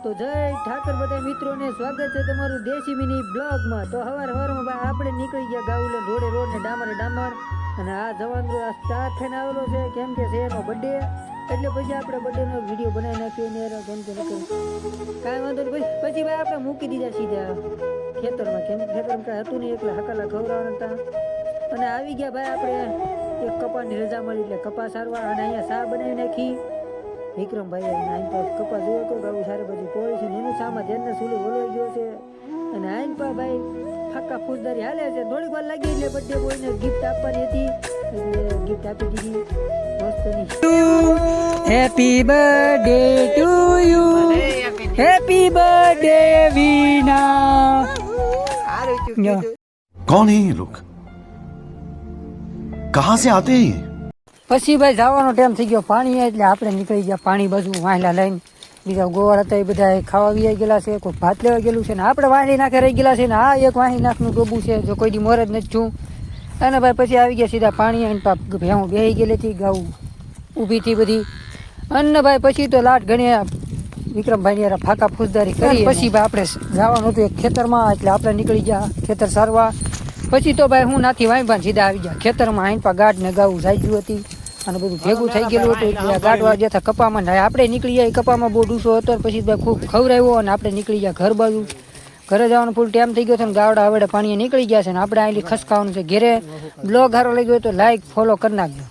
તો જય ઠાકર બધા મિત્રોને સ્વાગત છે તમારું દેશી મિની બ્લોગમાં। તો સવારમાં ભાઈ આપણે નીકળી ગયા ગાઉલે રોડે ને ડામરે ડામર અને આ જવાનું આ સ્ટાર્ટ થઈને આવેલો છે કેમ કે છે એનો બર્થડે એટલે પછી આપણે બર્થડેનો વિડીયો બનાવી નાખ્યો ને યાર કેમ કે કાંઈ વાંધો નહીં પછી ભાઈ આપણે મૂકી દીધા સીધા ખેતરમાં કેમ ખેતરમાં કાંઈ હતું નહીં એટલે હકાલા ખવડાવવાના હતા અને આવી ગયા ભાઈ આપણે એક કપાસની રજા મળી એટલે કપાસ સારવા અને અહીંયા ચા બનાવી નાખી વિક્રમભાઈ આઈન પર કપા જોયો તો ગાવું સારી બધી પોળી છે એનું સામા જેને સુલી બોલાઈ ગયો છે અને આઈન પર ભાઈ ફાકા ફૂસદારી હાલે છે થોડીક વાર લાગી એટલે બર્થડે બોયને ગિફ્ટ આપવાની હતી એટલે ગિફ્ટ આપી દીધી મસ્તની happy birthday to you happy birthday Veena. कौन है ये लोग कहां से आते हैं ये? પછી ભાઈ જવાનો ટાઈમ થઈ ગયો પાણી એટલે આપણે નીકળી ગયા પાણી બાજુ વાહલા લઈને બીજા ગોવાર હતા એ બધા ખાવા વી ગયેલા છે કોઈ ભાત લેવા ગયેલું છે ને આપણે વાહી નાખે રહી ગયેલા છે ને આ એક વાહી નાખનું ડોબું છે જો કોઈ દી મોર જ નથી છું અને ભાઈ પછી આવી ગયા સીધા પાણી આવીને હું બેસી ગયેલી હતી ગાઉ ઊભી હતી બધી અને ભાઈ પછી તો લાટ ઘણી વિક્રમભાઈની યાર ફાકા ફૂસદારી કરી પછી ભાઈ આપણે જવાનું હતું એક ખેતરમાં એટલે આપણે નીકળી ગયા ખેતર સારવા પછી તો ભાઈ હું નાથી વાંઈ સીધા આવી ગયા ખેતરમાં આઈન પા ગાઢ ને ગાવું જાગ્યું હતી અને બધું ભેગું થઈ ગયેલું હતું એટલે ગાઢવા જતા કપામાં આપણે નીકળી ગયા કપામાં બહુ ડૂસો હતો પછી ભાઈ ખૂબ ખવડાવ્યો અને આપણે નીકળી ગયા ઘર બાજુ ઘરે જવાનો ફૂલ ટાઈમ થઈ ગયો છે ને ગાવડા હવે પાણી નીકળી ગયા છે ને આપણે અહીં ખસકાવાનું છે ઘેરે બ્લોગ સારો લાગ્યો તો લાઈક ફોલો કરી નાખજો।